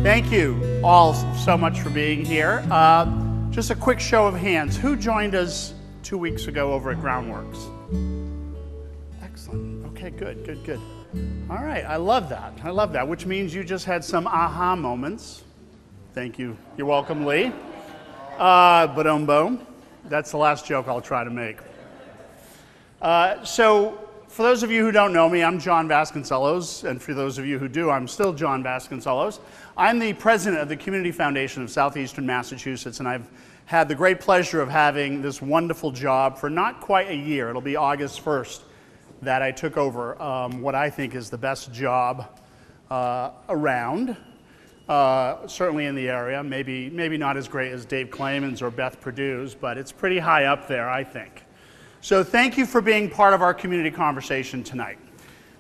Thank you all so much for being here. Just a quick show of hands. Who joined us 2 weeks ago over at Groundworks? Excellent. Okay, good. All right, I love that, which means you just had some aha moments. Thank you. You're welcome, Lee. Boom. That's the last joke I'll try to make. So, for those of you who don't know me, I'm John Vasconcellos, and for those of you who do, I'm still John Vasconcellos. I'm the president of the Community Foundation of Southeastern Massachusetts, and I've had the great pleasure of having this wonderful job for not quite a year. It'll be August 1st that I took over what I think is the best job around, certainly in the area. Maybe not as great as Dave Clayman's or Beth Perdue's, but it's pretty high up there, I think. So thank you for being part of our community conversation tonight.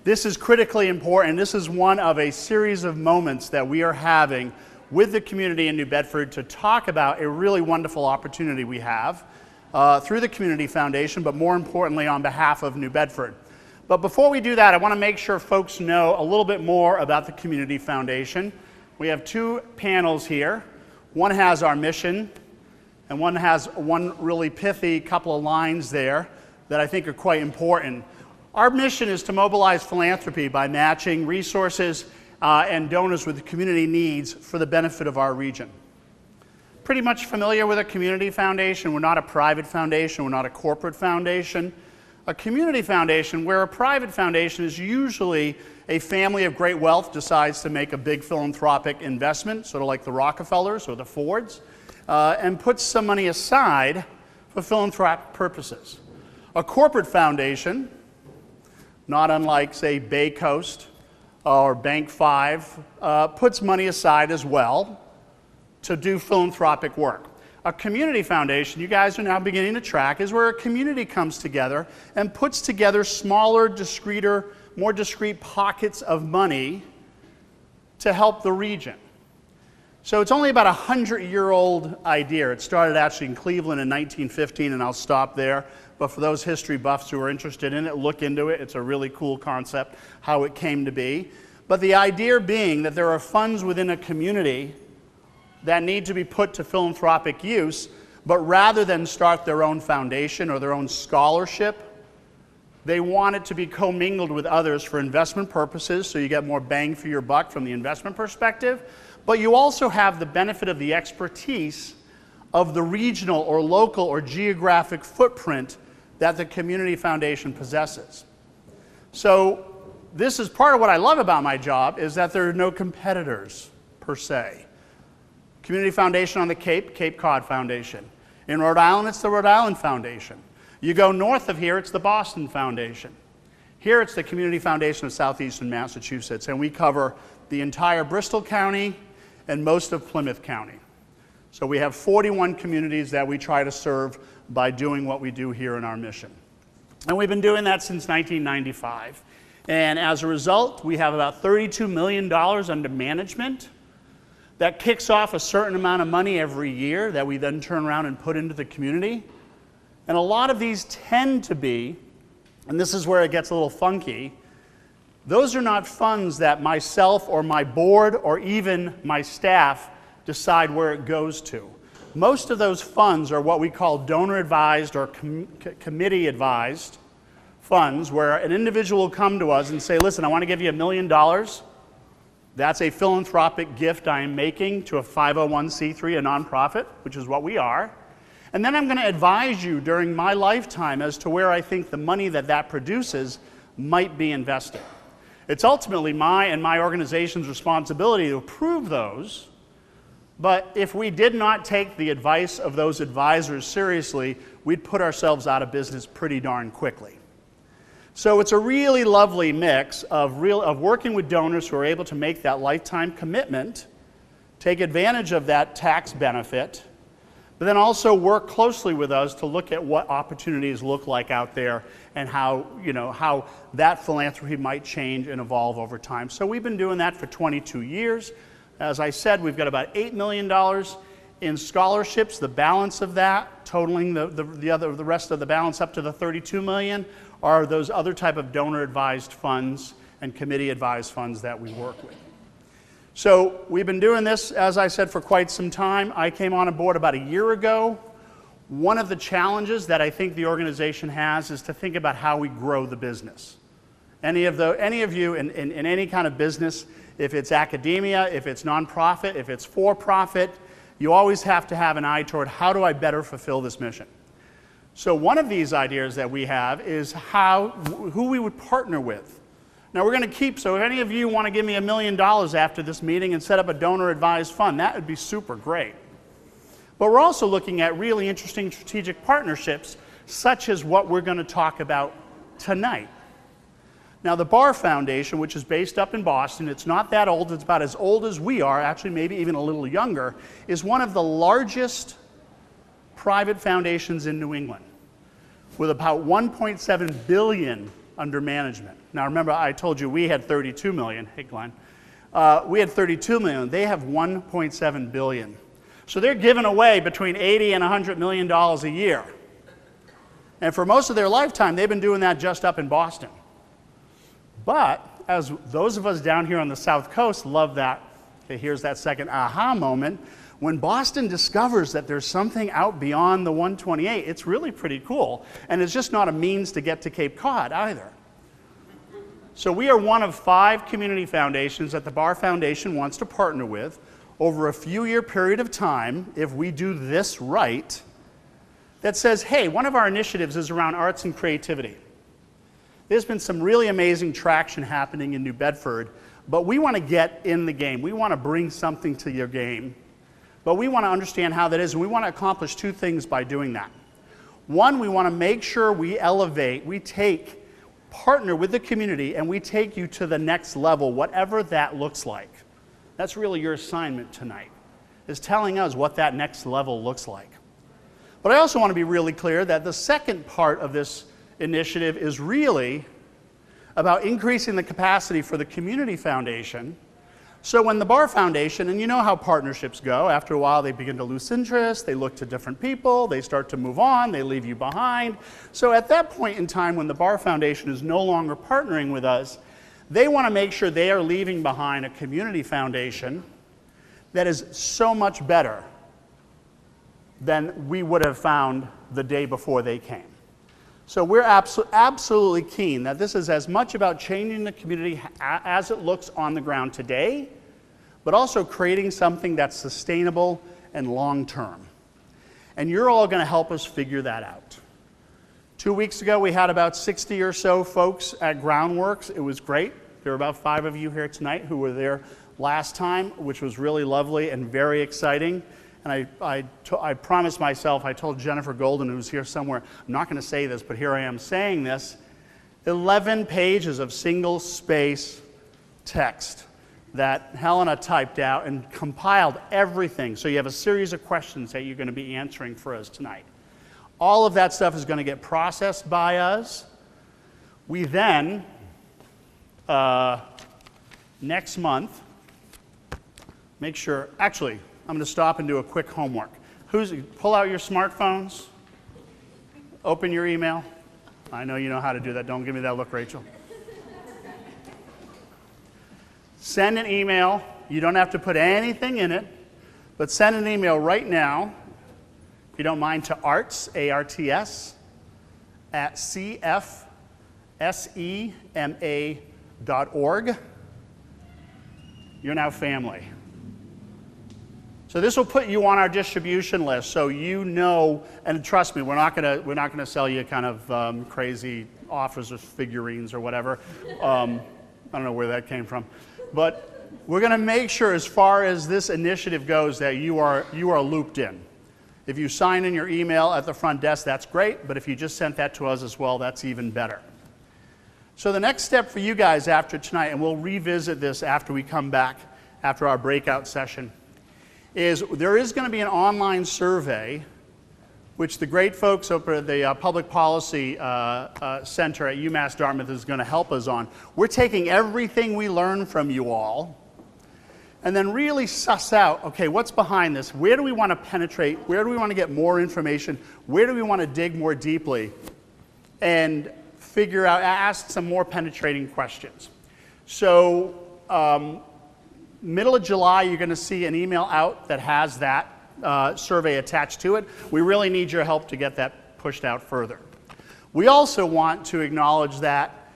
This is critically important. This is one of a series of moments that we are having with the community in New Bedford to talk about a really wonderful opportunity we have through the Community Foundation, but more importantly on behalf of New Bedford. But before we do that, I want to make sure folks know a little bit more about the Community Foundation. We have two panels here. One has our mission, and one has one really pithy couple of lines there that I think are quite important. Our mission is to mobilize philanthropy by matching resources and donors with community needs for the benefit of our region. Pretty much familiar with a community foundation. We're not a private foundation. We're not a corporate foundation. A community foundation, where a private foundation is usually a family of great wealth decides to make a big philanthropic investment, sort of like the Rockefellers or the Fords, and puts some money aside for philanthropic purposes. A corporate foundation, not unlike, say, Bay Coast or Bank 5, puts money aside as well to do philanthropic work. A community foundation, you guys are now beginning to track, is where a community comes together and puts together smaller, discreter, more discrete pockets of money to help the region. So it's only about a 100-year-old idea. It started actually in Cleveland in 1915, and I'll stop there. But for those history buffs who are interested in it, look into it. It's a really cool concept, how it came to be. But the idea being that there are funds within a community that need to be put to philanthropic use, but rather than start their own foundation or their own scholarship, they want it to be commingled with others for investment purposes, so you get more bang for your buck from the investment perspective, but you also have the benefit of the expertise of the regional or local or geographic footprint that the Community Foundation possesses. So this is part of what I love about my job, is that there are no competitors per se. Community Foundation on the Cape, Cape Cod Foundation. In Rhode Island, it's the Rhode Island Foundation. You go north of here, it's the Boston Foundation. Here, it's the Community Foundation of Southeastern Massachusetts, and we cover the entire Bristol County and most of Plymouth County. So we have 41 communities that we try to serve by doing what we do here in our mission. And we've been doing that since 1995. And as a result, we have about $32 million under management. That kicks off a certain amount of money every year that we then turn around and put into the community. And a lot of these tend to be, and this is where it gets a little funky, those are not funds that myself or my board or even my staff decide where it goes to. Most of those funds are what we call donor-advised or committee-advised funds, where an individual will come to us and say, listen, I want to give you $1 million. That's a philanthropic gift I am making to a 501c3, a nonprofit, which is what we are. And then I'm going to advise you during my lifetime as to where I think the money that produces might be invested. It's ultimately my and my organization's responsibility to approve those, but if we did not take the advice of those advisors seriously, we'd put ourselves out of business pretty darn quickly. So it's a really lovely mix of working with donors who are able to make that lifetime commitment, take advantage of that tax benefit, but then also work closely with us to look at what opportunities look like out there and how that philanthropy might change and evolve over time. So we've been doing that for 22 years. As I said, we've got about $8 million in scholarships. The balance of that, totaling the rest of the balance up to the $32 million, are those other type of donor-advised funds and committee-advised funds that we work with. So we've been doing this, as I said, for quite some time. I came on board about a year ago. One of the challenges that I think the organization has is to think about how we grow the business. Any of you in any kind of business, if it's academia, if it's nonprofit, if it's for-profit, you always have to have an eye toward how do I better fulfill this mission. So one of these ideas that we have is who we would partner with. Now we're going to keep, so if any of you want to give me $1 million after this meeting and set up a donor-advised fund, that would be super great. But we're also looking at really interesting strategic partnerships, such as what we're going to talk about tonight. Now the Barr Foundation, which is based up in Boston, it's not that old, it's about as old as we are, actually maybe even a little younger, is one of the largest private foundations in New England, with about 1.7 billion under management. Now remember, I told you we had 32 million. Hey, Glenn. We had 32 million. They have 1.7 billion. So they're giving away between $80 and $100 million a year. And for most of their lifetime, they've been doing that just up in Boston. But as those of us down here on the South Coast love that, okay, here's that second aha moment, when Boston discovers that there's something out beyond the 128, it's really pretty cool. And it's just not a means to get to Cape Cod either. So we are one of 5 community foundations that the Barr Foundation wants to partner with over a few-year period of time, if we do this right, that says, hey, one of our initiatives is around arts and creativity. There's been some really amazing traction happening in New Bedford, but we want to get in the game. We want to bring something to your game. But we want to understand how that is, and we want to accomplish 2 things by doing that. One, we want to make sure we elevate, partner with the community, and we take you to the next level, whatever that looks like. That's really your assignment tonight, is telling us what that next level looks like. But I also want to be really clear that the second part of this initiative is really about increasing the capacity for the community foundation. So when the Barr Foundation, and you know how partnerships go, after a while they begin to lose interest, they look to different people, they start to move on, they leave you behind. So at that point in time when the Barr Foundation is no longer partnering with us, they want to make sure they are leaving behind a community foundation that is so much better than we would have found the day before they came. So we're absolutely keen that this is as much about changing the community as it looks on the ground today, but also creating something that's sustainable and long-term. And you're all going to help us figure that out. 2 weeks ago, we had about 60 or so folks at Groundwork. It was great. There were about 5 of you here tonight who were there last time, which was really lovely and very exciting. And I promised myself, I told Jennifer Golden, who's here somewhere, I'm not going to say this, but here I am saying this, 11 pages of single-space text that Helena typed out and compiled everything. So you have a series of questions that you're going to be answering for us tonight. All of that stuff is going to get processed by us. We then, next month, make sure, actually, I'm going to stop and do a quick homework. Pull out your smartphones, open your email. I know you know how to do that. Don't give me that look, Rachel. Send an email. You don't have to put anything in it, but send an email right now, if you don't mind, to arts, A-R-T-S, at cfsema.org. You're now family. So this will put you on our distribution list, so you know, and trust me, we're not gonna sell you kind of crazy offers of figurines or whatever. I don't know where that came from, but we're gonna make sure, as far as this initiative goes, that you are looped in. If you sign in your email at the front desk, that's great, but if you just sent that to us as well, that's even better. So the next step for you guys after tonight, and we'll revisit this after we come back after our breakout session, is there is going to be an online survey, which the great folks over at the Public Policy Center at UMass Dartmouth is going to help us on. We're taking everything we learn from you all and then really suss out, okay, what's behind this? Where do we want to penetrate? Where do we want to get more information? Where do we want to dig more deeply? And figure out, ask some more penetrating questions. So middle of July, you're going to see an email out that has that survey attached to it. We really need your help to get that pushed out further. We also want to acknowledge that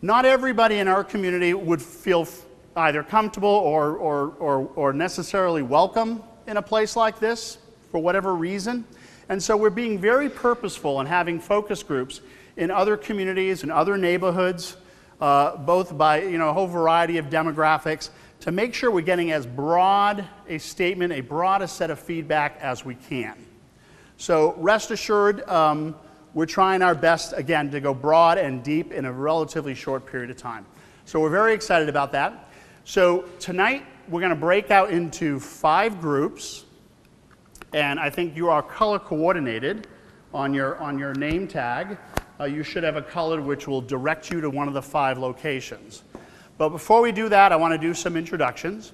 not everybody in our community would feel either comfortable or necessarily welcome in a place like this for whatever reason. And so we're being very purposeful in having focus groups in other communities and other neighborhoods, both by a whole variety of demographics, to make sure we're getting as broad a statement, a broad a set of feedback as we can. So rest assured, we're trying our best, again, to go broad and deep in a relatively short period of time. So we're very excited about that. So tonight, we're going to break out into 5 groups, and I think you are color coordinated on your name tag. You should have a color which will direct you to one of the 5 locations. But before we do that, I want to do some introductions.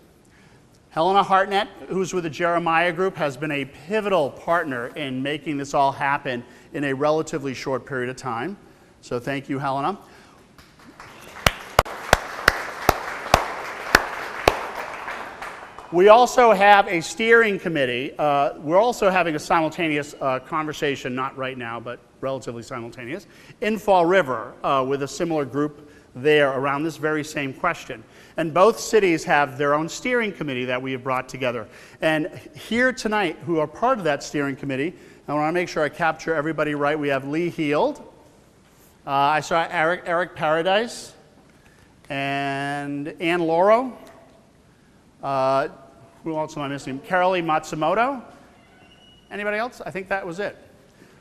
Helena Hartnett, who's with the Jeremiah Group, has been a pivotal partner in making this all happen in a relatively short period of time. So thank you, Helena. We also have a steering committee. We're also having a simultaneous conversation, not right now, but relatively simultaneous, in Fall River with a similar group there around this very same question. And both cities have their own steering committee that we have brought together. And here tonight, who are part of that steering committee, I want to make sure I capture everybody right. We have Lee Heald. I saw Eric Paradise and Ann Lauro. Who else am I missing? Carolee Matsumoto. Anybody else? I think that was it.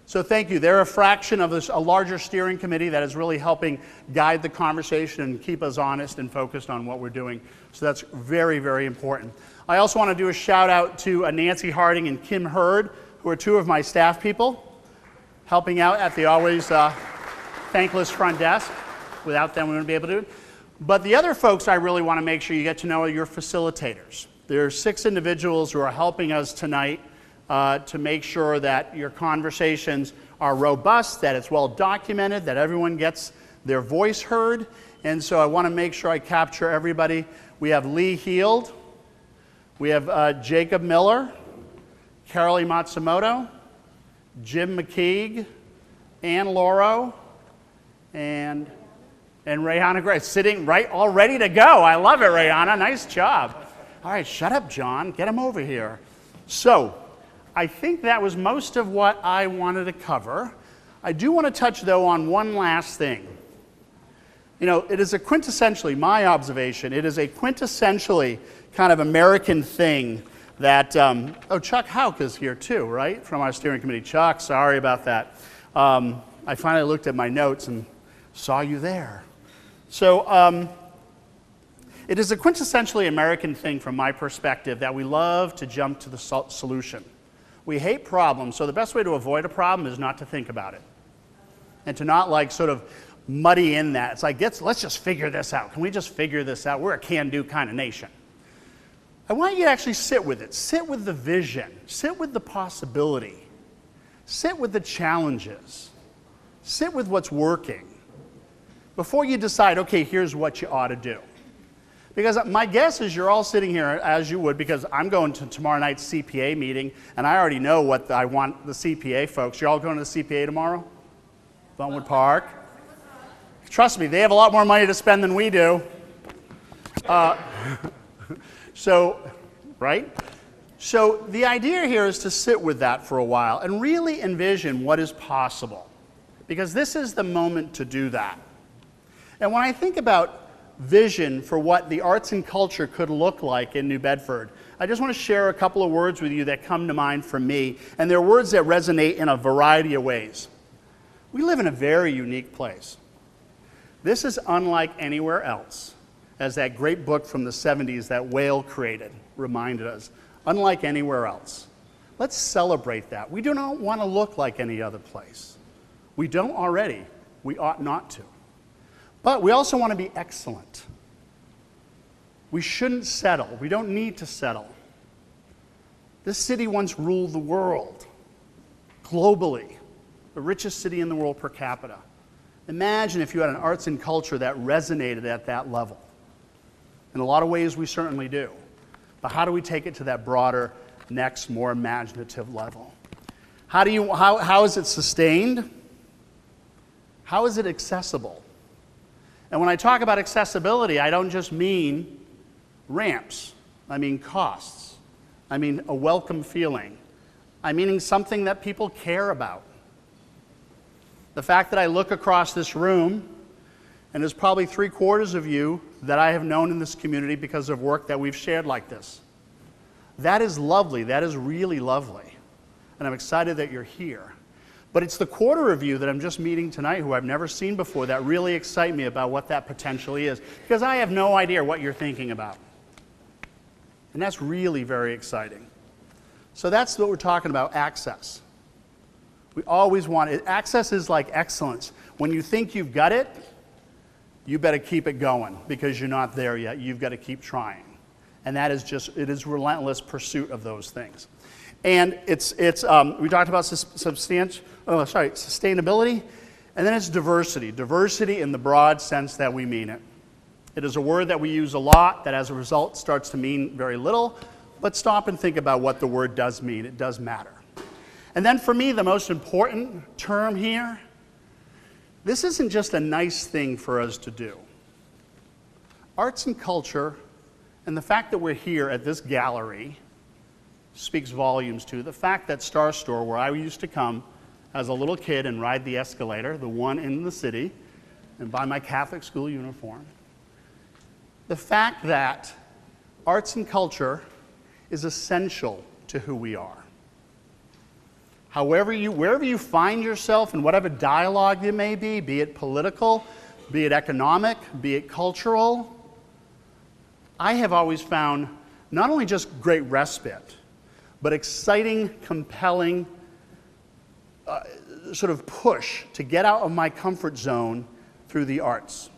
So thank you. They're a fraction of a larger steering committee that is really helping guide the conversation and keep us honest and focused on what we're doing. So that's very, very important. I also want to do a shout out to Nancy Harding and Kim Hurd, who are 2 of my staff people, helping out at the always thankless front desk. Without them, we wouldn't be able to do it. But the other folks I really want to make sure you get to know are your facilitators. There are 6 individuals who are helping us tonight to make sure that your conversations are robust, that it's well documented, that everyone gets their voice heard. And so I want to make sure I capture everybody. We have Lee Heald, we have Jacob Miller, Carolee Matsumoto, Jim McKeague, Ann Lauro, and Rayana Gray, sitting right, all ready to go. I love it, Rayana. Nice job. All right, shut up, John. Get him over here. So, I think that was most of what I wanted to cover. I do want to touch, though, on one last thing. It is a quintessentially, my observation, it is a quintessentially kind of American thing that, Chuck Houck is here too, right? From our steering committee. Chuck, sorry about that. I finally looked at my notes and saw you there. So, it is a quintessentially American thing from my perspective that we love to jump to the solution. We hate problems, so the best way to avoid a problem is not to think about it. And to not sort of muddy in that. It's like, let's just figure this out. Can we just figure this out? We're a can-do kind of nation. I want you to actually sit with it. Sit with the vision. Sit with the possibility. Sit with the challenges. Sit with what's working before you decide, okay, here's what you ought to do. Because my guess is you're all sitting here as you would, because I'm going to tomorrow night's CPA meeting, and I already know what I want the CPA folks. You're all going to the CPA tomorrow? Bellwood Park? Trust me, they have a lot more money to spend than we do. Right? So the idea here is to sit with that for a while and really envision what is possible. Because this is the moment to do that. And when I think about vision for what the arts and culture could look like in New Bedford, I just want to share a couple of words with you that come to mind for me, and they're words that resonate in a variety of ways. We live in a very unique place. This is unlike anywhere else, as that great book from the 70s that Whale created reminded us. Unlike anywhere else. Let's celebrate that. We do not want to look like any other place. We don't already. We ought not to. But we also want to be excellent. We shouldn't settle. We don't need to settle. This city once ruled the world, globally, the richest city in the world per capita. Imagine if you had an arts and culture that resonated at that level. In a lot of ways, we certainly do. But how do we take it to that broader, next, more imaginative level? How is it sustained? How is it accessible? And when I talk about accessibility, I don't just mean ramps. I mean costs. I mean a welcome feeling. I mean something that people care about. The fact that I look across this room, and there's probably 3/4 of you that I have known in this community because of work that we've shared like this. That is lovely. That is really lovely. And I'm excited that you're here. But it's the 1/4 of you that I'm just meeting tonight who I've never seen before that really excite me about what that potentially is, because I have no idea what you're thinking about. And that's really very exciting. So that's what we're talking about, access. We always want it. Access is like excellence. When you think you've got it, you better keep it going because you're not there yet. You've got to keep trying. And that is just, it is relentless pursuit of those things. And we talked about sustainability, and then it's diversity. Diversity in the broad sense that we mean it. It is a word that we use a lot that as a result starts to mean very little, but stop and think about what the word does mean. It does matter. And then for me, the most important term here, this isn't just a nice thing for us to do. Arts and culture, and the fact that we're here at this gallery speaks volumes to the fact that Star Store, where I used to come as a little kid and ride the escalator, the one in the city, and buy my Catholic school uniform, the fact that arts and culture is essential to who we are. Wherever you find yourself in whatever dialogue it may be it political, be it economic, be it cultural, I have always found not only just great respite, but exciting, compelling sort of push to get out of my comfort zone through the arts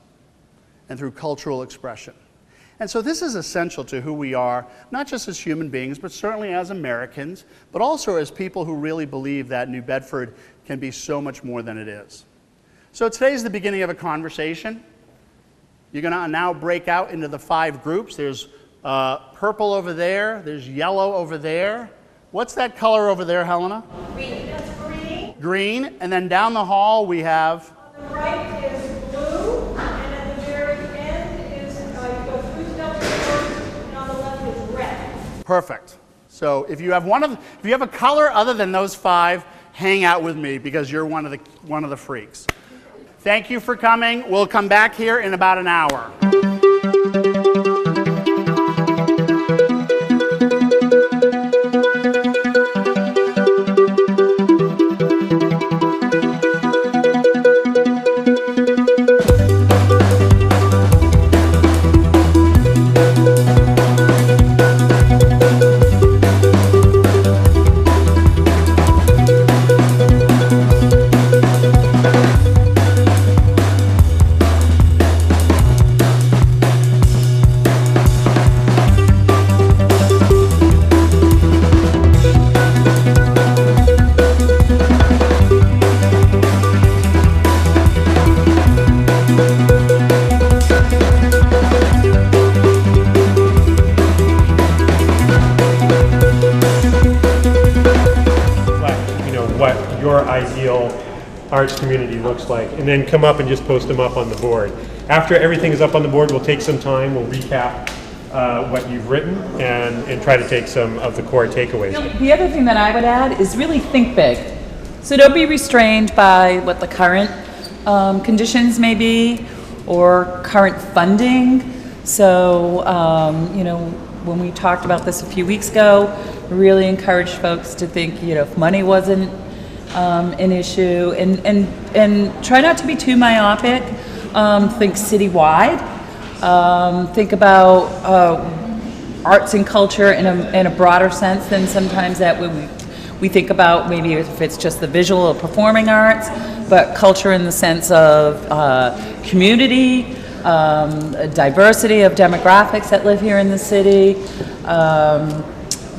and through cultural expression. And so this is essential to who we are, not just as human beings, but certainly as Americans, but also as people who really believe that New Bedford can be so much more than it is. So today's the beginning of a conversation. You're going to now break out into the 5 groups. There's purple over there. There's yellow over there. What's that color over there, Helena? Green. That's green. Green. And then down the hall we have... On the right is blue, and at the very end is, you go through the double doors, and on the left is red. Perfect. So if you have a color other than those 5, hang out with me because you're one of the freaks. Thank you for coming. We'll come back here in about an hour. arts community looks like, and then come up and just post them up on the board. After everything is up on the board, we'll take some time, we'll recap what you've written and try to take some of the core takeaways. The other thing that I would add is really think big. So don't be restrained by what the current conditions may be or current funding. So, when we talked about this a few weeks ago, we really encouraged folks to think, if money wasn't an issue, and try not to be too myopic. Think citywide. Think about arts and culture in a broader sense than sometimes that we think about, maybe if it's just the visual or performing arts, but culture in the sense of community, a diversity of demographics that live here in the city,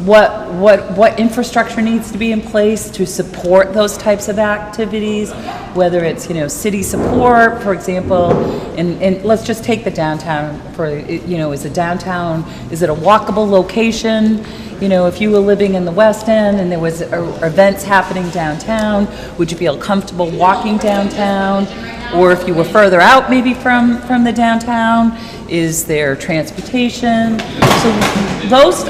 what infrastructure needs to be in place to support those types of activities, whether it's, city support, for example, and let's just take the downtown for, is it a walkable location? If you were living in the West End and there was events happening downtown, would you feel comfortable walking downtown? Or if you were further out maybe from the downtown, is there transportation? So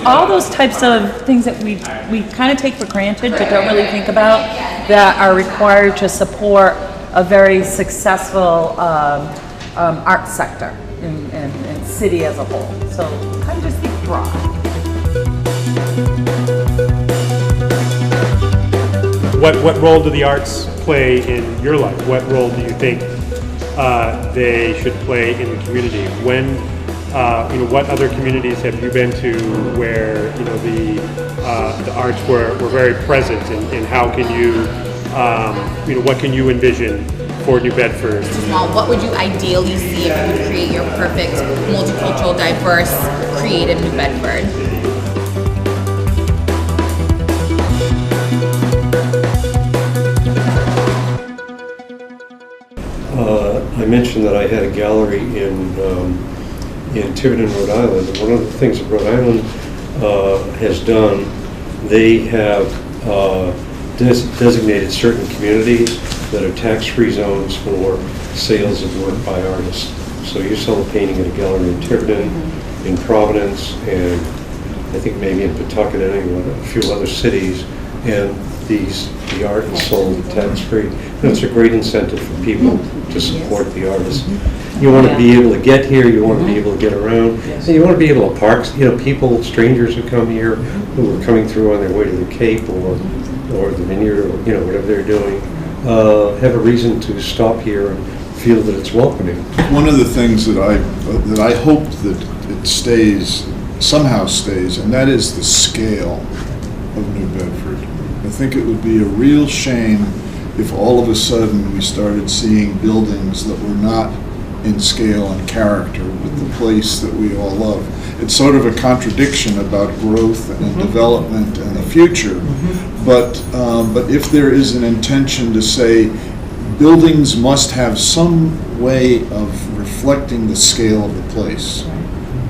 all those types of things that we kind of take for granted but don't really think about, that are required to support a very successful art sector and city as a whole. So kind of just think broad. What role do the arts play in your life? What role do you think they should play in the community? When, what other communities have you been to where the arts were very present, and how can you, what can you envision for New Bedford? What would you ideally see if you would create your perfect multicultural, diverse, creative New Bedford? I mentioned that I had a gallery in Tiverton, Rhode Island. And one of the things that Rhode Island has done, they have designated certain communities that are tax-free zones for sales of work by artists. So you sell a painting at a gallery in Tiverton, in Providence, and I think maybe in Pawtucket and a few other cities, and the art is sold tax-free. It's a great incentive for people to support the artists. You want to be able to get here, you want to be able to get around, and you want to be able to park, people, strangers who come here, who are coming through on their way to the Cape or the Vineyard, or whatever they're doing, have a reason to stop here and feel that it's welcoming. One of the things that I hope that it somehow stays, and that is the scale of New Bedford. I think it would be a real shame if all of a sudden we started seeing buildings that were not in scale and character with the place that we all love. It's sort of a contradiction about growth and development and the future, but if there is an intention to say buildings must have some way of reflecting the scale of the place,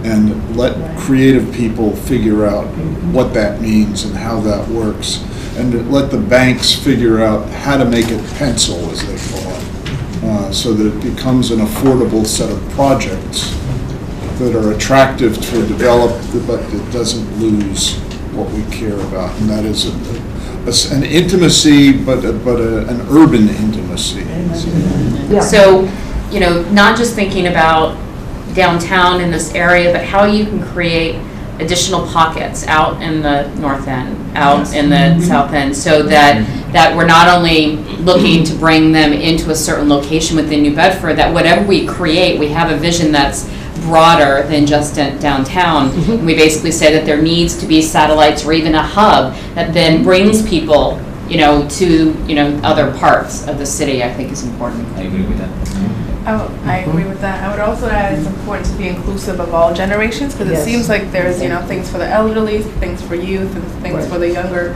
and let creative people figure out what that means and how that works, and let the banks figure out how to make it pencil, as they call it, so that it becomes an affordable set of projects that are attractive to develop, but it doesn't lose what we care about, and that is an intimacy, but an urban intimacy. So, not just thinking about downtown in this area, but how you can create additional pockets out in the north end, out in the south end, so that we're not only looking to bring them into a certain location within New Bedford, that whatever we create, we have a vision that's broader than just downtown. And we basically say that there needs to be satellites or even a hub that then brings people, to other parts of the city. I think is important. I agree with that. I agree with that. I would also add it's important to be inclusive of all generations, because it seems like there's things for the elderly, things for youth, and things for the younger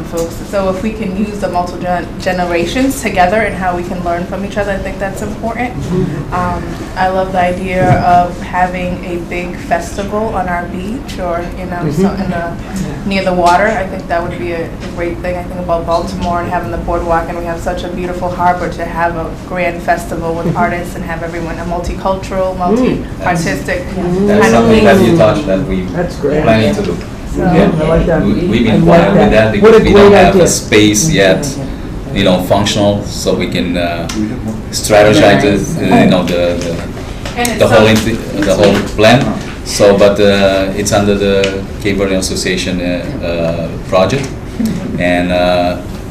folks. So if we can use the multiple generations together and how we can learn from each other, I think that's important. I love the idea of having a big festival on our beach, or near the water. I think that would be a great thing. I think about Baltimore and having the boardwalk, and we have such a beautiful harbor, to have a grand festival with artists and have everyone a multicultural, multi-artistic That's something that you touched that we planning to do. I like that. We've been quiet with that because we don't have a space yet, functional, so we can strategize the whole plan. So, but it's under the Cape Verdean Association project, and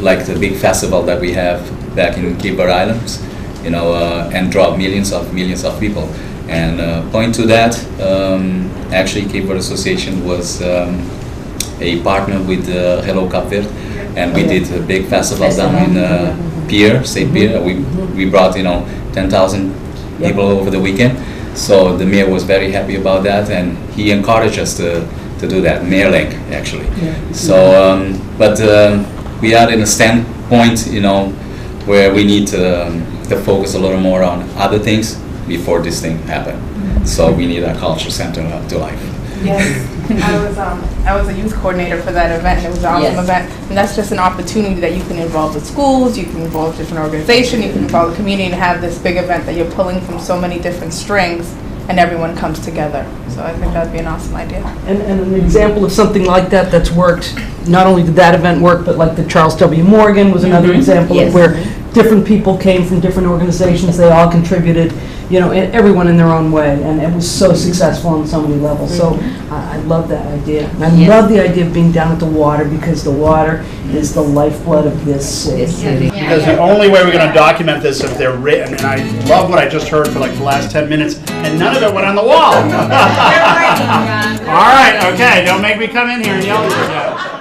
like the big festival that we have back in Cape Verde Islands, and draw millions of people. And point to that, actually Cape Verde Association was a partner with Hello Cape Verde, and we did a big festival down in Pier. We brought 10,000 people over the weekend. So the mayor was very happy about that, and he encouraged us to to do that, mailing actually. So, but we are in a standpoint, you know, where we need to focus a little more on other things before this thing happen. So we need a culture center to life. Yes, I was a youth coordinator for that event, and it was an awesome event. And that's just an opportunity that you can involve the schools, you can involve different organizations, you can involve the community, and have this big event that you're pulling from so many different strings, and everyone comes together. So I think that'd be an awesome idea. And an example of something like that that's worked, not only did that event work, but like the Charles W. Morgan was another example of where different people came from different organizations, they all contributed, you know, everyone in their own way, and it was so successful on so many levels. So I love that idea. And I love the idea of being down at the water, because the water is the lifeblood of this city. Because the only way we're going to document this if they're written, and I love what I just heard for like the last 10 minutes, and none of it went on the wall. All right, okay, don't make me come in here and yell at you guys.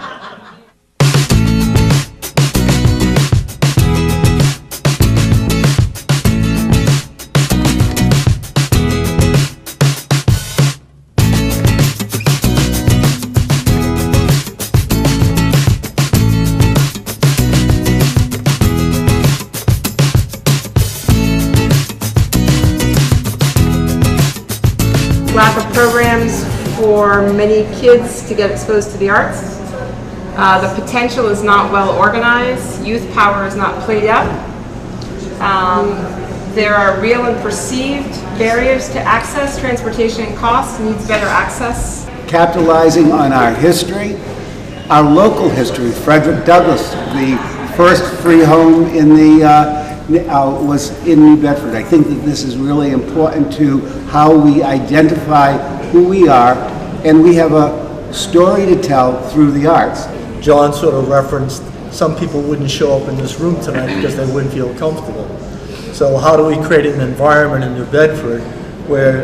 Lack of programs for many kids to get exposed to the arts. The potential is not well organized. Youth power is not played up. There are real and perceived barriers to access. Transportation and cost needs better access. Capitalizing on our history, our local history. Frederick Douglass, the first free home in the was in New Bedford. I think that this is really important to how we identify who we are, and we have a story to tell through the arts. John sort of referenced some people wouldn't show up in this room tonight because they wouldn't feel comfortable. So how do we create an environment in New Bedford where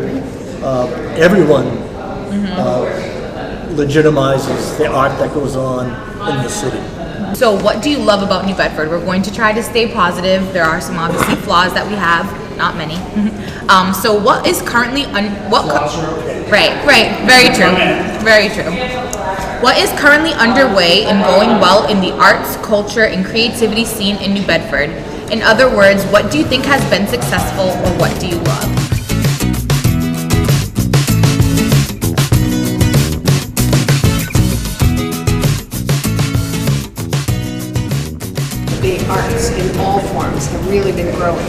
everyone legitimizes the art that goes on in the city? So what do you love about New Bedford? We're going to try to stay positive. There are some obviously flaws that we have, not many. So what is currently right, very true. Very true. What is currently underway and going well in the arts, culture, and creativity scene in New Bedford? In other words, what do you think has been successful, or what do you love? The arts in all forms have really been growing.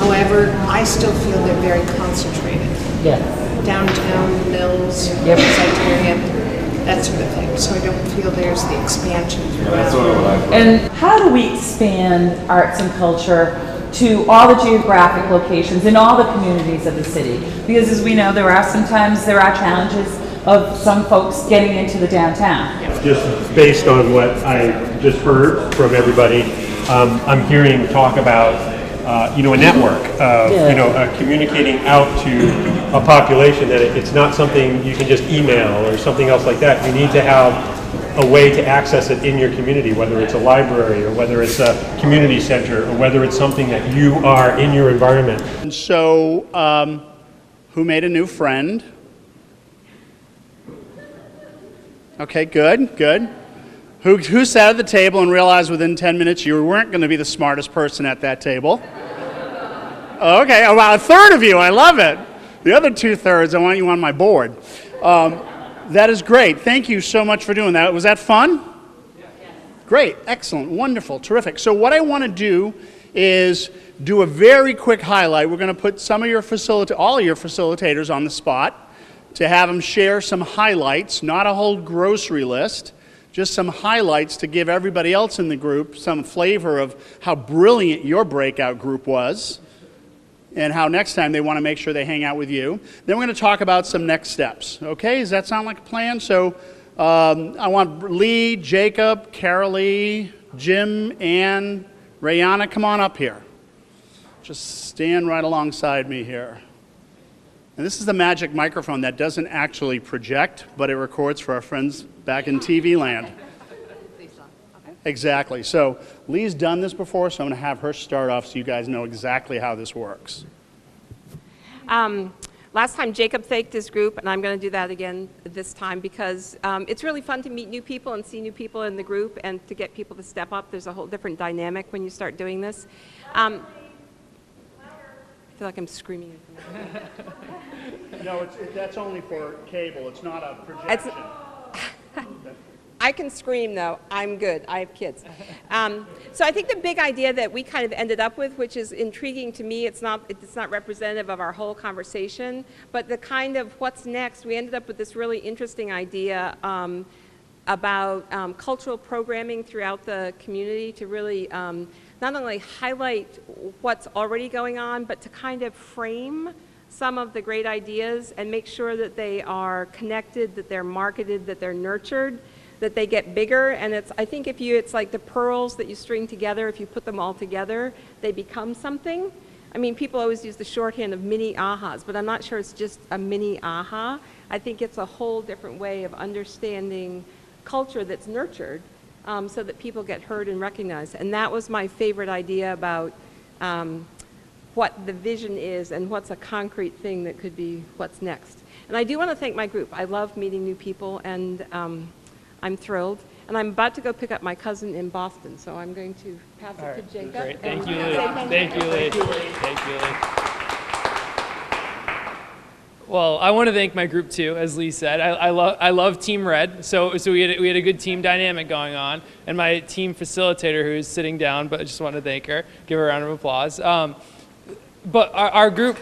However, I still feel they're very concentrated. Downtown, Mills, Cyterion, that sort of thing. So I don't feel there's the expansion throughout. And how do we expand arts and culture to all the geographic locations in all the communities of the city? Because as we know, there are challenges of some folks getting into the downtown. Just based on what I just heard from everybody, I'm hearing talk about a network of communicating out to a population, that it's not something you can just email or something else like that. You need to have a way to access it in your community, whether it's a library or whether it's a community center or whether it's something that you are in your environment. And so, who made a new friend? Okay, good. Who sat at the table and realized within 10 minutes you weren't going to be the smartest person at that table? Okay, about a third of you, I love it. The other 2/3, I want you on my board. That is great. Thank you so much for doing that. Was that fun? Great, excellent, wonderful, terrific. So what I want to do is do a very quick highlight. We're going to put all of your facilitators on the spot to have them share some highlights, not a whole grocery list, just some highlights to give everybody else in the group some flavor of how brilliant your breakout group was and how next time they want to make sure they hang out with you. Then we're going to talk about some next steps. Okay, does that sound like a plan? So I want Lee, Jacob, Carolee, Jim, Ann, Rayana, come on up here. Just stand right alongside me here. And this is the magic microphone that doesn't actually project, but it records for our friends back in TV land. Exactly. So Lee's done this before, so I'm going to have her start off so you guys know exactly how this works. Last time Jacob thanked his group, and I'm going to do that again this time because it's really fun to meet new people and see new people in the group and to get people to step up. There's a whole different dynamic when you start doing this. I feel like I'm screaming. No, that's only for cable. It's not a projection. I can scream, though. I'm good. I have kids. So I think the big idea that we kind of ended up with, which is intriguing to me, it's not representative of our whole conversation, but the kind of what's next, we ended up with this really interesting idea about cultural programming throughout the community to really not only highlight what's already going on, but to kind of frame some of the great ideas and make sure that they are connected, that they're marketed, that they're nurtured, that they get bigger. And I think it's like the pearls that you string together. If you put them all together, they become something. I mean, people always use the shorthand of mini ahas, but I'm not sure it's just a mini aha. I think it's a whole different way of understanding culture that's nurtured so that people get heard and recognized. And that was my favorite idea about what the vision is and what's a concrete thing that could be what's next. And I do want to thank my group. I love meeting new people, and I'm thrilled. And I'm about to go pick up my cousin in Boston, so I'm going to pass it to Jacob. Great. Thank you, Lee. Thank you, Lee. Thank you, Lee. Well, I want to thank my group too, as Lee said. I love Team Red, so we had a good team dynamic going on, and my team facilitator, who's sitting down, but I just want to thank her, give her a round of applause. But our group,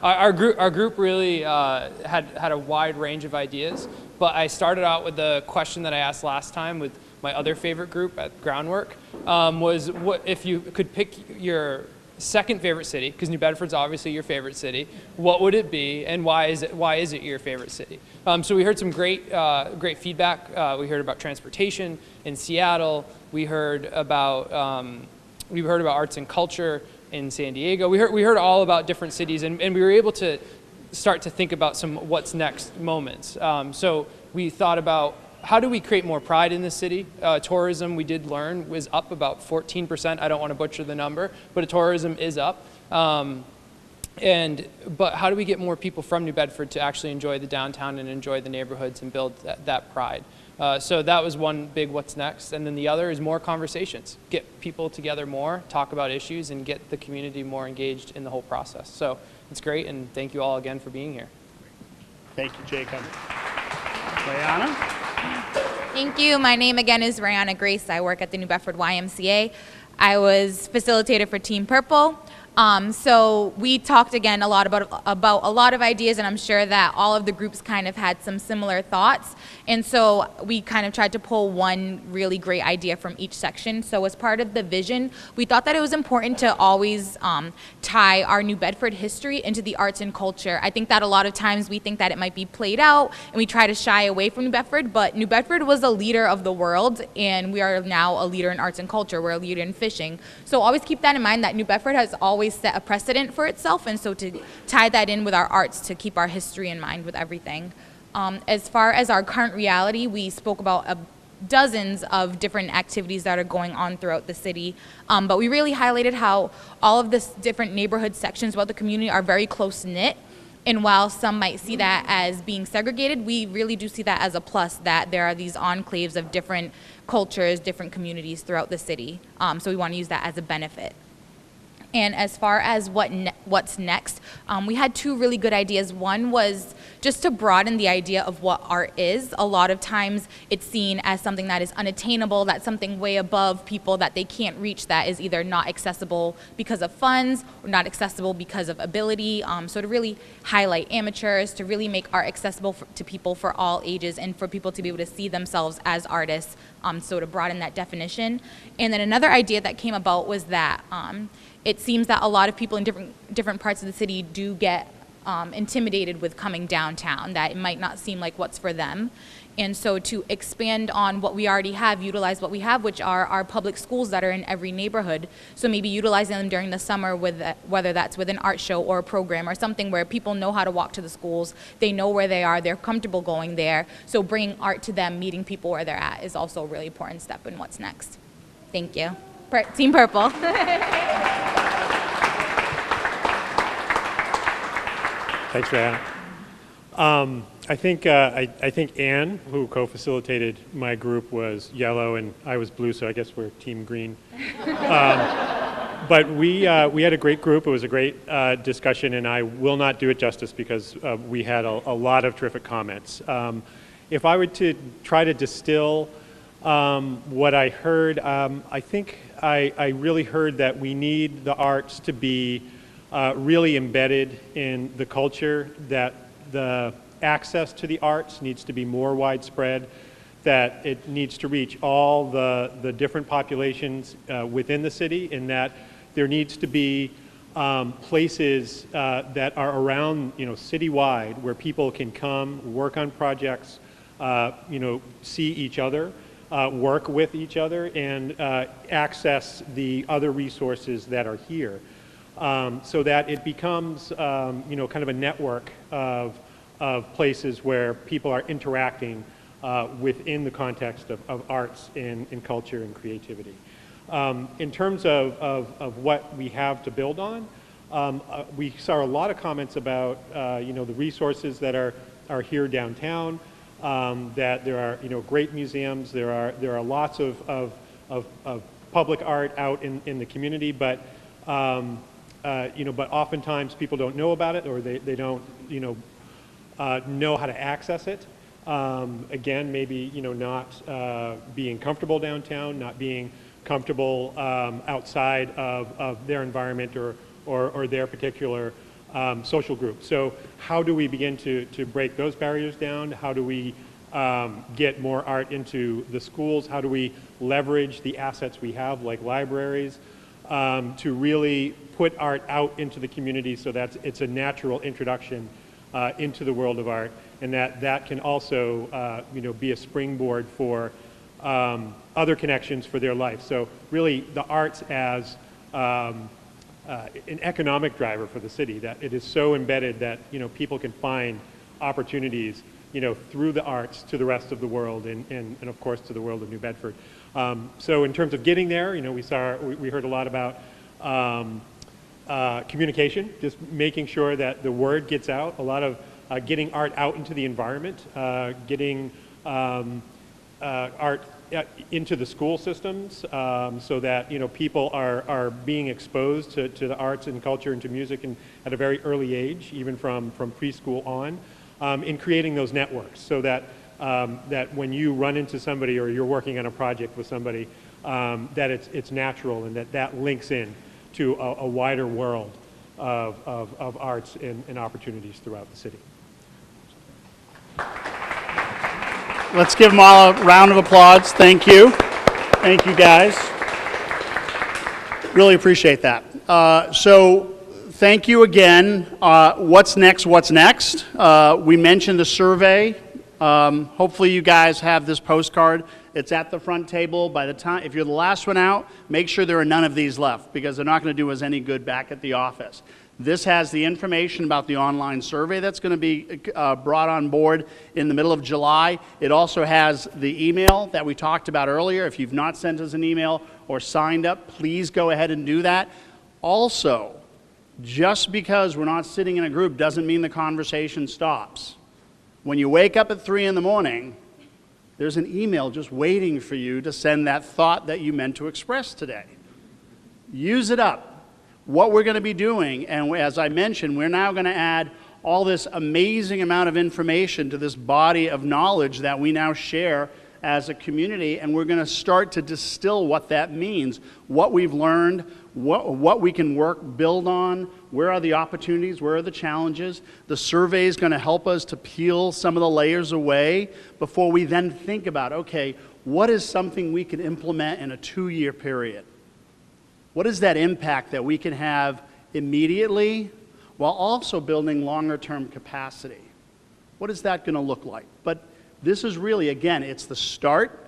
our group really had a wide range of ideas. But I started out with the question that I asked last time with my other favorite group at Groundwork, was what if you could pick your second favorite city, because New Bedford's obviously your favorite city, what would it be, and why is it your favorite city? So we heard some great feedback. We heard about transportation in Seattle. We heard about arts and culture in San Diego. We heard all about different cities, and we were able to start to think about some what's next moments. So we thought about how do we create more pride in the city? Tourism, we did learn, was up about 14%. I don't want to butcher the number, but tourism is up. But how do we get more people from New Bedford to actually enjoy the downtown and enjoy the neighborhoods and build that pride? So that was one big what's next. And then the other is more conversations. Get people together more, talk about issues, and get the community more engaged in the whole process. So it's great, and thank you all again for being here. Thank you, Jacob. Rayana? Thank you. My name again is Rayana Grace. I work at the New Bedford YMCA. I was facilitator for Team Purple. So we talked again a lot about a lot of ideas, and I'm sure that all of the groups kind of had some similar thoughts. And so we kind of tried to pull one really great idea from each section. So as part of the vision, we thought that it was important to always tie our New Bedford history into the arts and culture. I think that a lot of times we think that it might be played out, and we try to shy away from New Bedford, but New Bedford was a leader of the world, and we are now a leader in arts and culture. We're a leader in fishing. So always keep that in mind, that New Bedford has always set a precedent for itself, and so to tie that in with our arts to keep our history in mind with everything. As far as our current reality, we spoke about dozens of different activities that are going on throughout the city, but we really highlighted how all of the different neighborhood sections throughout the community are very close-knit. And while some might see that as being segregated, we really do see that as a plus, that there are these enclaves of different cultures, different communities throughout the city. So we want to use that as a benefit. And as far as what's next, we had two really good ideas. One was just to broaden the idea of what art is. A lot of times it's seen as something that is unattainable, that's something way above people that they can't reach, that is either not accessible because of funds or not accessible because of ability. So to really highlight amateurs, to really make art accessible to people for all ages, and for people to be able to see themselves as artists, so to broaden that definition. And then another idea that came about was that it seems that a lot of people in different parts of the city do get intimidated with coming downtown, that it might not seem like what's for them. And so to expand on what we already have, utilize what we have, which are our public schools that are in every neighborhood. So maybe utilizing them during the summer, with whether that's with an art show or a program or something where people know how to walk to the schools, they know where they are, they're comfortable going there. So bringing art to them, meeting people where they're at, is also a really important step in what's next. Thank you. Team Purple. Thanks for that. I think Anne, who co-facilitated my group, was yellow and I was blue, so I guess we're team green. But we had a great group. It was a great discussion, and I will not do it justice because we had a lot of terrific comments. If I were to try to distill what I heard, I think I really heard that we need the arts to be really embedded in the culture, that the access to the arts needs to be more widespread, that it needs to reach all the different populations within the city, and that there needs to be places that are around, citywide, where people can come, work on projects, see each other, work with each other, and access the other resources that are here, so that it becomes, kind of a network of places where people are interacting within the context of arts and culture and creativity. In terms of what we have to build on, we saw a lot of comments about the resources that are here downtown, that there are great museums, there are lots of public art out in the community, but but oftentimes people don't know about it, or they don't know how to access it. Again, maybe not being comfortable downtown, not being comfortable outside of their environment or their particular social group. So how do we begin to break those barriers down? How do we get more art into the schools? How do we leverage the assets we have, like libraries, to really put art out into the community so that it's a natural introduction into the world of art, and that can also be a springboard for other connections for their life. So really the arts as an economic driver for the city, that it is so embedded that people can find opportunities through the arts to the rest of the world, and of course to the world of New Bedford. So in terms of getting there, we heard a lot about communication, just making sure that the word gets out, a lot of getting art out into the environment, getting art into the school systems, so that people are being exposed to the arts and culture and to music at a very early age, even from preschool on, in creating those networks, so that that when you run into somebody or you're working on a project with somebody, that it's natural, and that links in to a wider world of arts and opportunities throughout the city. Let's give them all a round of applause. Thank you. Thank you, guys. Really appreciate that. So thank you again. What's next? What's next? We mentioned the survey. Hopefully you guys have this postcard. It's at the front table. By the time, if you're the last one out, make sure there are none of these left, because they're not going to do us any good back at the office. This has the information about the online survey that's going to be brought on board in the middle of July. It also has the email that we talked about earlier. If you've not sent us an email or signed up, please go ahead and do that. Also, just because we're not sitting in a group doesn't mean the conversation stops. When you wake up at 3 in the morning, there's an email just waiting for you to send that thought that you meant to express today. Use it up. What we're going to be doing, and as I mentioned, we're now going to add all this amazing amount of information to this body of knowledge that we now share as a community, and we're going to start to distill what that means, what we've learned, what we can build on, where are the opportunities, where are the challenges. The survey is going to help us to peel some of the layers away before we then think about, okay, what is something we can implement in a 2-year period? What is that impact that we can have immediately while also building longer-term capacity? What is that going to look like? But this is really, again, it's the start.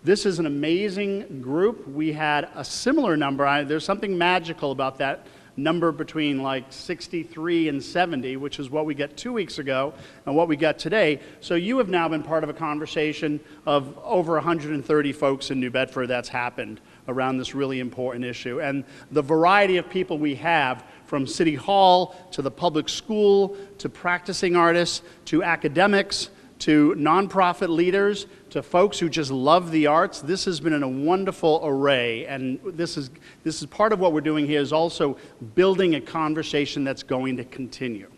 This is an amazing group. We had a similar number. There's something magical about that number between like 63 and 70, which is what we got 2 weeks ago and what we got today. So you have now been part of a conversation of over 130 folks in New Bedford that's happened around this really important issue. And the variety of people we have, from City Hall to the public school to practicing artists to academics to nonprofit leaders to folks who just love the arts. This has been a wonderful array, and this is part of what we're doing here is also building a conversation that's going to continue.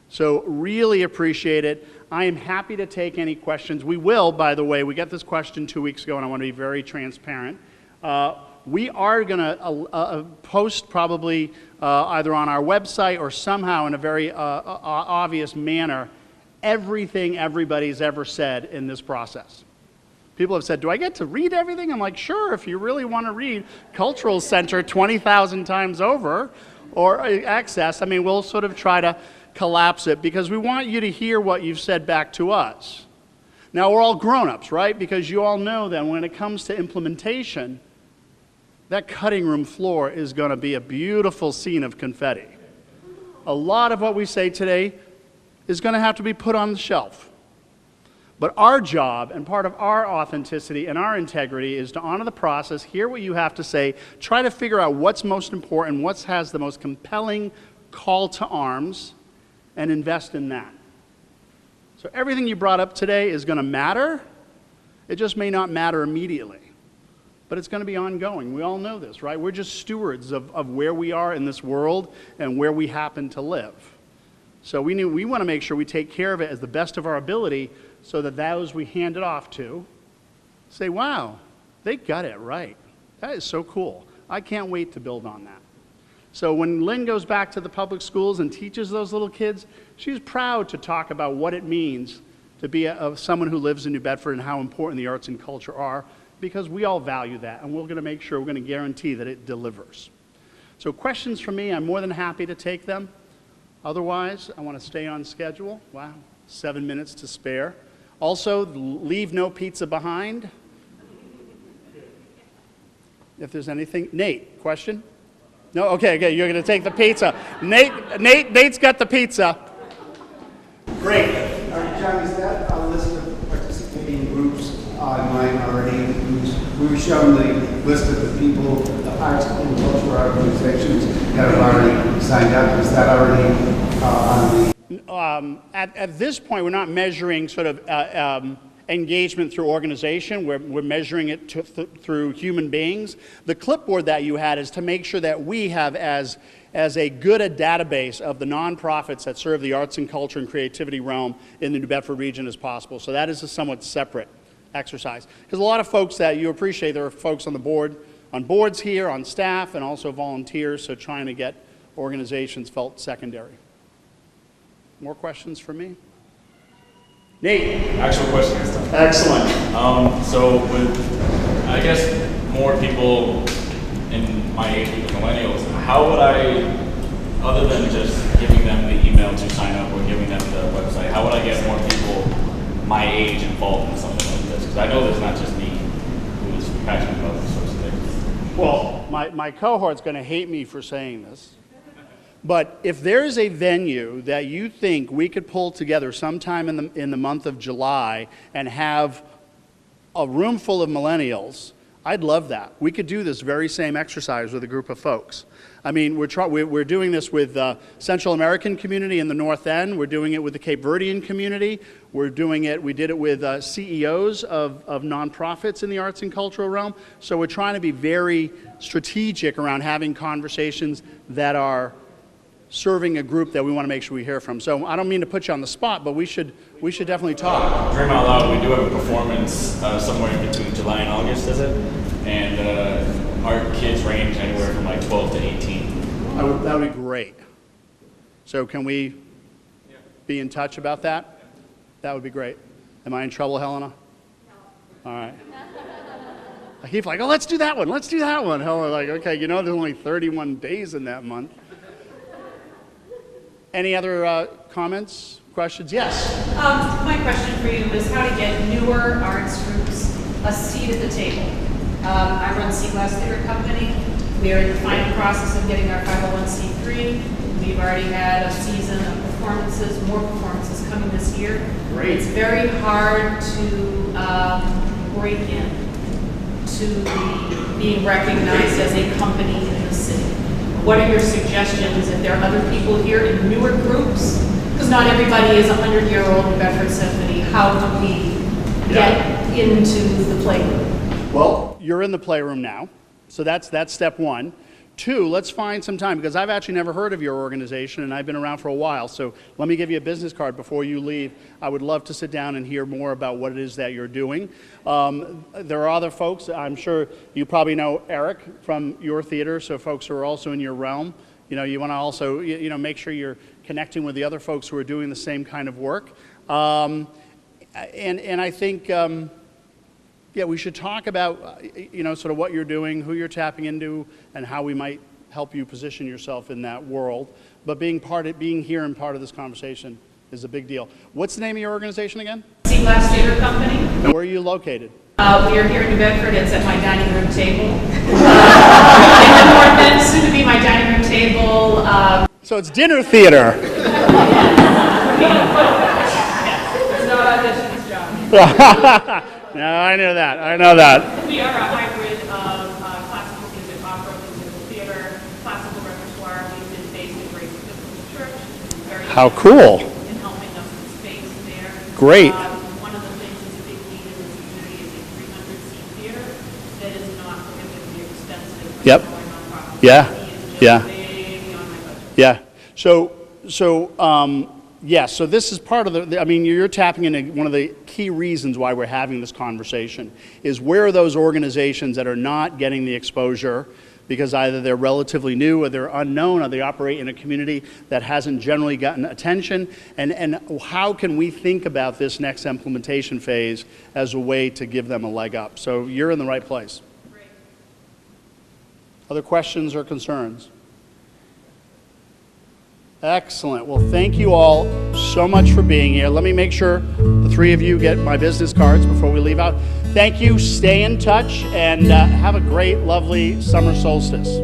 So really appreciate it. I am happy to take any questions. We will, by the way, we got this question 2 weeks ago, and I want to be very transparent. We are going to post probably either on our website or somehow in a very obvious manner everything everybody's ever said in this process. People have said, do I get to read everything? I'm like, sure, if you really want to read Cultural Center 20,000 times over or Access, I mean, we'll sort of try to collapse it because we want you to hear what you've said back to us. Now, we're all grown-ups, right? Because you all know that when it comes to implementation, that cutting room floor is going to be a beautiful scene of confetti. A lot of what we say today is going to have to be put on the shelf. But our job and part of our authenticity and our integrity is to honor the process, hear what you have to say, try to figure out what's most important, what has the most compelling call to arms, and invest in that. So everything you brought up today is going to matter. It just may not matter immediately. But it's going to be ongoing. We all know this, right? We're just stewards of where we are in this world and where we happen to live. So we want to make sure we take care of it as the best of our ability so that those we hand it off to say, wow, they got it right. That is so cool. I can't wait to build on that. So when Lynn goes back to the public schools and teaches those little kids, she's proud to talk about what it means to be someone who lives in New Bedford and how important the arts and culture are, because we all value that, and we're going to make sure, we're going to guarantee that it delivers. So questions from me, I'm more than happy to take them. Otherwise, I want to stay on schedule. Wow, 7 minutes to spare. Also, leave no pizza behind. If there's anything. Nate, question? No? Okay, you're going to take the pizza. Nate's got the pizza. Great. John, is that a list of participating groups online already? We were shown the list of the people, the arts and cultural organizations that have already signed up. Is that already on the... At this point, we're not measuring sort of engagement through organization. We're measuring it through human beings. The clipboard that you had is to make sure that we have as a good a database of the nonprofits that serve the arts and culture and creativity realm in the New Bedford region as possible. So that is a somewhat separate exercise. Because a lot of folks that you appreciate, there are folks on the board, on boards here, on staff, and also volunteers, so trying to get organizations felt secondary. More questions for me? Nate. Actual question this time. Excellent. So with, I guess, more people in my age, the millennials, how would I, other than just giving them the email to sign up or giving them the website, how would I get more people my age involved in something like this? Because I know there's not just me who is passionate about this sort of thing. Well, my cohort's going to hate me for saying this. But if there's a venue that you think we could pull together sometime in the month of July and have a room full of millennials, I'd love that. We could do this very same exercise with a group of folks. I mean, we're doing this with Central American community in the North End. We're doing it with the Cape Verdean community. We did it with CEOs of nonprofits in the arts and cultural realm. So we're trying to be very strategic around having conversations that are serving a group that we want to make sure we hear from. So I don't mean to put you on the spot, but we should definitely talk. Dream Out Loud, we do have a performance somewhere in between July and August, is it? And our kids range anywhere from like 12 to 18. That would be great. So can we be in touch about that? That would be great. Am I in trouble, Helena? No. All right. I keep like, oh, let's do that one. Let's do that one. Helena, like, okay, you know, there's only 31 days in that month. Any other comments, questions? Yes? My question for you is how to get newer arts groups a seat at the table. I run Sea Glass Theater Company. We are in the final process of getting our 501c3. We've already had a season of performances, more performances coming this year. Great. It's very hard to break in to being recognized as a company in the city. What are your suggestions if there are other people here in newer groups? Because not everybody is a 100-year-old New Bedford Symphony. How can we get into the playroom? Well, you're in the playroom now, so that's step one. Two, let's find some time, because I've actually never heard of your organization, and I've been around for a while, so let me give you a business card before you leave. I would love to sit down and hear more about what it is that you're doing. There are other folks, I'm sure you probably know Eric from your theater, so folks who are also in your realm. You know, you want to also, make sure you're connecting with the other folks who are doing the same kind of work. And I think, we should talk about, sort of what you're doing, who you're tapping into, and how we might help you position yourself in that world. But being here and part of this conversation is a big deal. What's the name of your organization again? Sea Glass Theater Company. And where are you located? We are here in New Bedford. It's at my dining room table. In the North End, soon to be my dining room table. So it's dinner theater. It's not auditions, John. No, I know that. We are a hybrid of classical music, opera, musical theater, classical repertoire. We've been based in Grace Episcopal Church. Very How cool. in helping us with space there. Great. One of the things that's a big need in this community is a 300-seat theater that is not prohibitively expensive. Yep. Yeah. Yeah. Way beyond my budget. Yeah. So this is part of you're tapping into one of the key reasons why we're having this conversation is where are those organizations that are not getting the exposure because either they're relatively new or they're unknown or they operate in a community that hasn't generally gotten attention, and how can we think about this next implementation phase as a way to give them a leg up? So you're in the right place. Great. Other questions or concerns? Excellent. Well, thank you all so much for being here. Let me make sure the three of you get my business cards before we leave out. Thank you. Stay in touch and have a great, lovely summer solstice.